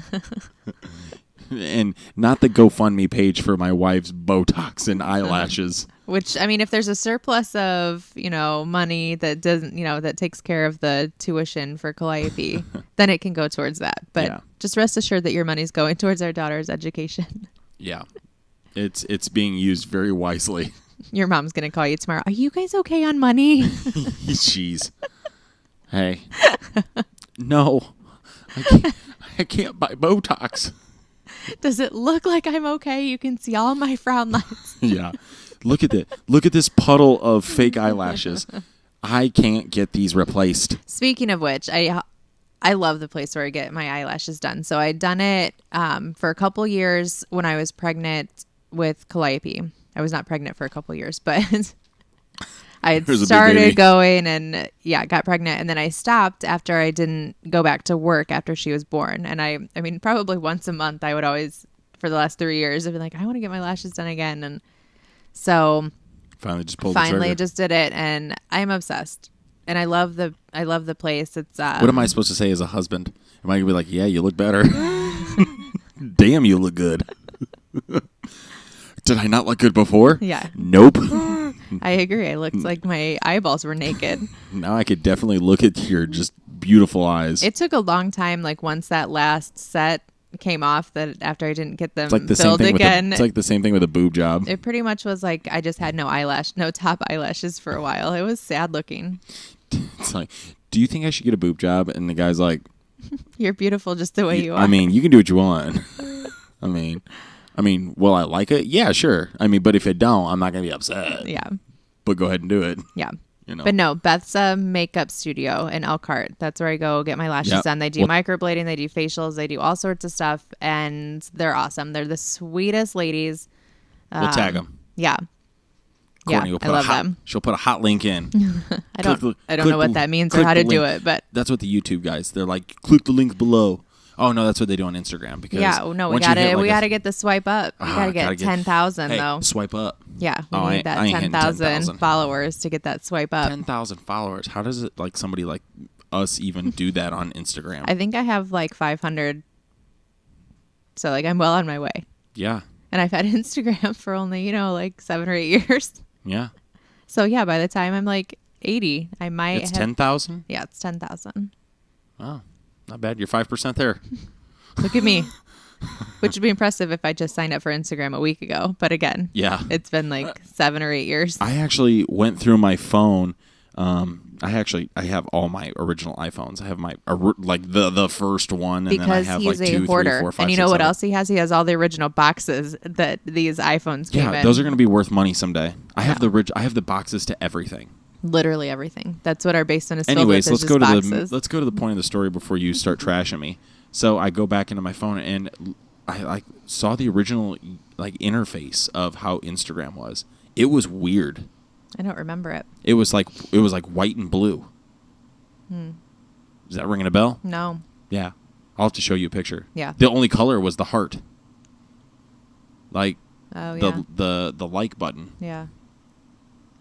And not the GoFundMe page for my wife's Botox and eyelashes. Which, I mean, if there's a surplus of, money that doesn't, that takes care of the tuition for Calliope, then it can go towards that. But Yeah. just rest assured that your money's going towards our daughter's education. Yeah. It's being used very wisely. Your mom's going to call you tomorrow. Are you guys okay on money? Jeez. Hey. No. I can't buy Botox. Does it look like I'm okay? You can see all my frown lines. Yeah. Look at that. Look at this puddle of fake eyelashes. I can't get these replaced. Speaking of which, I love the place where I get my eyelashes done. So I'd done it for a couple years when I was pregnant with Calliope. I was not pregnant for a couple years, but I had There's a big started baby. going and got pregnant. And then I stopped after I didn't go back to work after she was born. And I mean, probably once a month, I would always, for the last 3 years, I'd be like, I want to get my lashes done again. And so Finally just pulled the trigger. just did it. And I'm obsessed. And I love the place. It's What am I supposed to say as a husband? Am I going to be like, yeah, you look better? Damn, you look good. Did I not look good before? Yeah. Nope. I agree. I looked like my eyeballs were naked. Now I could definitely look at your just beautiful eyes. It took a long time, like once that last set came off, that after I didn't get them It's like the same filled thing again. it's like the same thing with a boob job. It pretty much was like I just had no top eyelashes for a while. It was sad looking. It's like, do you think I should get a boob job? And the guy's like, You're beautiful just the way you are. I mean, you can do what you want. I mean, will I like it? Yeah, sure. I mean, but if I don't, I'm not gonna be upset. Yeah. But go ahead and do it. Yeah. You know. But no, Beth's a makeup studio in Elkhart. That's where I go get my lashes Yep. done. They do microblading, they do facials, they do all sorts of stuff, and they're awesome. They're the sweetest ladies. We'll tag them. Yeah. Courtney will I love them. She'll put a hot link in. I don't Click know what that means or click how the to do link. it, but That's what the YouTube guys. They're like, click the link below. Oh no, that's what they do on Instagram. Because yeah, no, we once you hit, like, gotta get the swipe up. We gotta get 10,000 hey, though. Swipe up. Yeah, we Oh, need I that ain't hitting 10,000 10,000. followers to get that swipe up. 10,000 followers. How does it like somebody like us even do that on Instagram? I think I have like 500, so like I'm well on my way. Yeah. And I've had Instagram for only like 7 or 8 years. Yeah. So yeah, by the time I'm like 80, I might It's have 10,000? Yeah, it's 10,000. Oh, not bad. You're 5% there. Look at me. Which would be impressive if I just signed up for Instagram a week ago. But again, Yeah. it's been like 7 or 8 years. I actually went through my phone. I have all my original iPhones. I have my the first one, and Because then I have he's like a 2, 3, hoarder. 4, 5, and you 6, know what 7. else he has? He has all the original boxes that these iPhones came in. Yeah, those are going to be worth money someday. I have the boxes to everything. Literally everything. That's what our basement is Anyways, filled with. let's go to the point of the story before you start trashing me. So I go back into my phone and I saw the original interface of how Instagram was. It was weird. I don't remember it. It was like white and blue. Is that ringing a bell? No. Yeah. I'll have to show you a picture. Yeah. The only color was the heart. Like Oh yeah. the like button. Yeah.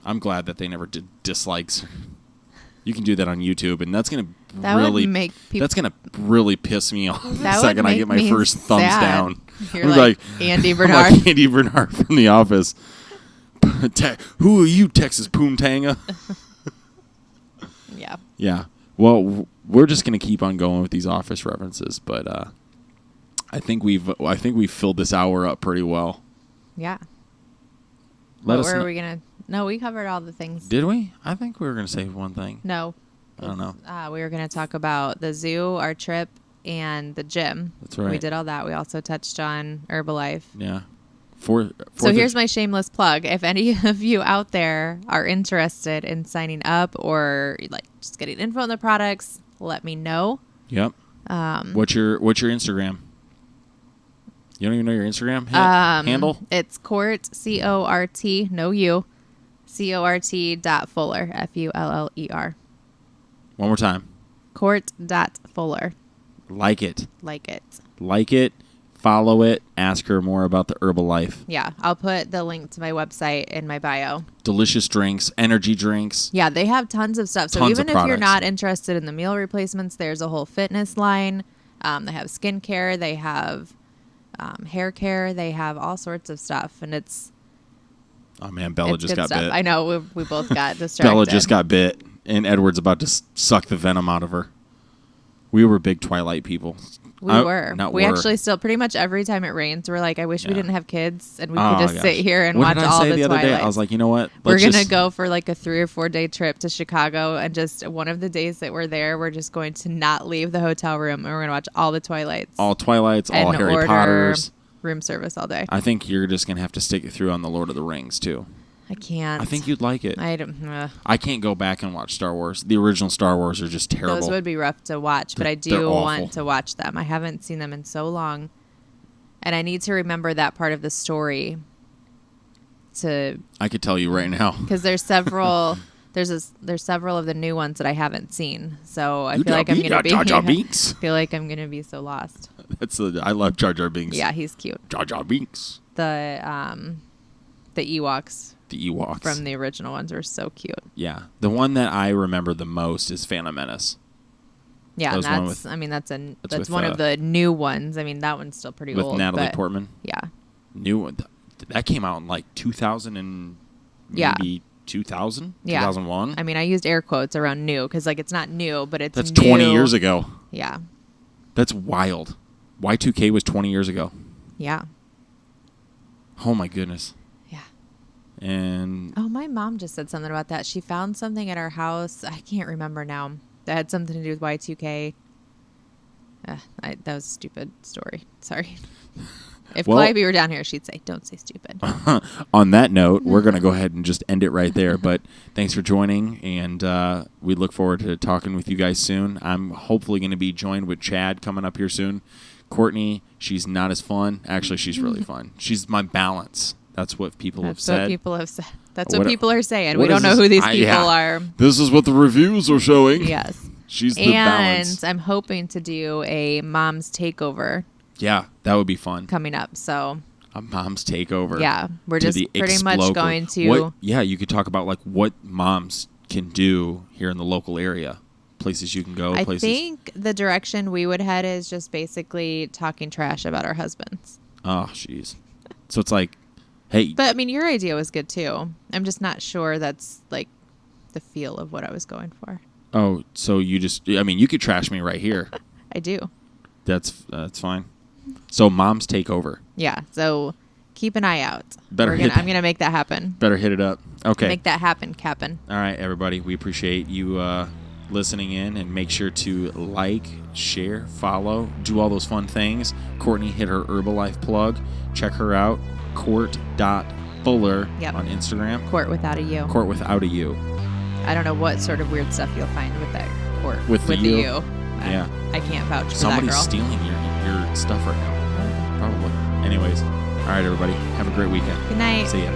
I'm glad that they never did dislikes. You can do that on YouTube, and that's gonna That really would make people. that's gonna really piss me off the That would second I make get my me first thumbs sad. down. You're I'm like Andy I'm Bernard. like Andy Bernard from The Office. Who are you, Texas Poontanga? Yeah. Yeah. Well, we're just gonna keep on going with these Office references, but I think we've filled this hour up pretty well. Yeah. Let What us were know. we gonna? No, we covered all the things. Did we? I think we were gonna save one thing. No. I don't know. We were gonna talk about the zoo, our trip, and the gym. That's right. We did all that. We also touched on Herbalife. Yeah. So here's my shameless plug. If any of you out there are interested in signing up or like just getting info on the products, let me know. Yep. What's your Instagram? You don't even know your Instagram handle? It's Cort, C-O-R-T, no U, C-O-R-T .Fuller, F-U-L-L-E-R. One more time. Cort.Fuller. Like it. Like it. Like it. Follow it. Ask her more about the Herbalife. Yeah, I'll put the link to my website in my bio. Delicious drinks, energy drinks. Yeah, they have tons of stuff. So Tons even of if you're products. not interested in the meal replacements, there's a whole fitness line. They have skincare. They have hair care. They have all sorts of stuff. And it's Oh, man. Bella just good got stuff. bit. I know. We both got distracted. Bella just got bit, and Edward's about to suck the venom out of her. We were big Twilight people. We were. Not We were. actually still pretty much every time it rains, we're like, I wish we Yeah. didn't have kids and we Oh, could just gosh. sit here and What watch did I all say the the other day? Twilights. I was like, you know what? We're Let's going to just- go for like a 3 or 4 day trip to Chicago, and just one of the days that we're there, we're just going to not leave the hotel room, and we're going to watch all the Twilights. all Twilights, all and Harry order Potters. room service all day. I think you're just going to have to stick it through on the Lord of the Rings, too. I can't. I think you'd like it. I don't. I can't go back and watch Star Wars. The original Star Wars are just terrible. Those would be rough to watch, but I They're do awful. want to watch them. I haven't seen them in so long, and I need to remember that part of the story. I could tell you right now. Because there's several. There's several of the new ones that I haven't seen, so I feel like I'm gonna be. Jar Jar Binks. feel like I'm gonna be so lost. I love Jar Jar Binks. Yeah, he's cute. Jar Jar Binks. The Ewoks The Ewoks. from the original ones were so cute. Yeah. The one that I remember the most is Phantom Menace. Yeah, That and was one that's. with- I mean, that's with, one of the new ones. I mean, that one's still pretty With old. Natalie but Portman. Yeah. New one. That came out in like 2000 and Yeah. maybe 2000? Yeah. 2001? I mean, I used air quotes around new because like it's not new, but it's That's new. 20 years ago. Yeah. That's wild. Y2K was 20 years ago. Yeah. Oh my goodness. Yeah. And Oh, my mom just said something about that. She found something at our house. I can't remember now. That had something to do with Y2K. That was a stupid story. Sorry. If Well- Calliope were down here, she'd say, "Don't say stupid." on that note, we're going to go ahead and just end it right there. But thanks for joining, and we look forward to talking with you guys soon. I'm hopefully going to be joined with Chad coming up here soon. Courtney, she's not as fun. Actually, she's really fun. She's my balance. That's what people have That's said. what people have said. That's What- what people are saying. what We don't is know this? who these I- people yeah. are. This is what the reviews are showing. Yes. She's the And balance. I'm hoping to do a mom's takeover Yeah, that would be fun. coming up. So A mom's takeover. yeah, we're to just the pretty much Explocally. going to. Yeah, you could talk about like what moms can do here in the local area. Places you can go. I places. think the direction we would head is just basically talking trash about our husbands. Oh, jeez. So it's like Hey, But I mean, your idea was good too. I'm just not sure that's like the feel of what I was going for. oh, so you just, I mean, you could trash me right here. I do. That's fine. So moms take over. Yeah. So keep an eye out. Better I'm gonna make that happen. Better hit it up. Okay. Make that happen, Cap'n. All right, everybody. We appreciate you listening in, and make sure to like, share, follow, do all those fun things. Cortney hit her Herbalife plug. Check her out. Court.Fuller Yep. on Instagram. Court without a U. Court without a U. I don't know what sort of weird stuff you'll find with that court. With the U? Yeah. I can't vouch for Somebody's that girl. stealing your stuff right now. Probably. Anyways. All right, everybody. Have a great weekend. Good night. See ya.